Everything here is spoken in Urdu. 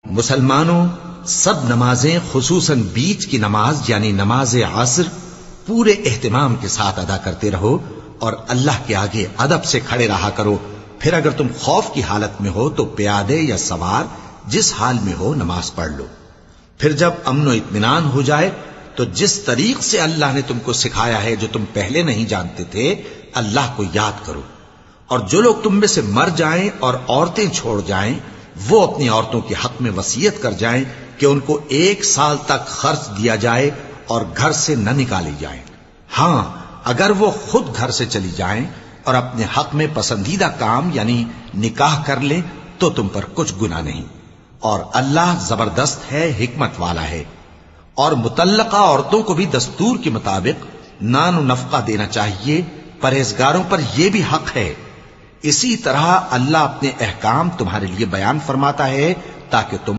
مسلمانوں، سب نمازیں خصوصاً بیچ کی نماز یعنی نماز عصر پورے اہتمام کے ساتھ ادا کرتے رہو اور اللہ کے آگے ادب سے کھڑے رہا کرو. پھر اگر تم خوف کی حالت میں ہو تو پیادے یا سوار جس حال میں ہو نماز پڑھ لو. پھر جب امن و اطمینان ہو جائے تو جس طریق سے اللہ نے تم کو سکھایا ہے جو تم پہلے نہیں جانتے تھے اللہ کو یاد کرو. اور جو لوگ تم میں سے مر جائیں اور عورتیں چھوڑ جائیں وہ اپنی عورتوں کے حق میں وصیت کر جائیں کہ ان کو 1 سال تک خرچ دیا جائے اور گھر سے نہ نکالی جائیں. ہاں اگر وہ خود گھر سے چلی جائیں اور اپنے حق میں پسندیدہ کام یعنی نکاح کر لیں تو تم پر کچھ گناہ نہیں. اور اللہ زبردست ہے، حکمت والا ہے. اور مطلقہ عورتوں کو بھی دستور کے مطابق نان و نفقہ دینا چاہیے. پرہیزگاروں پر یہ بھی حق ہے. اسی طرح اللہ اپنے احکام تمہارے لیے بیان فرماتا ہے تاکہ تم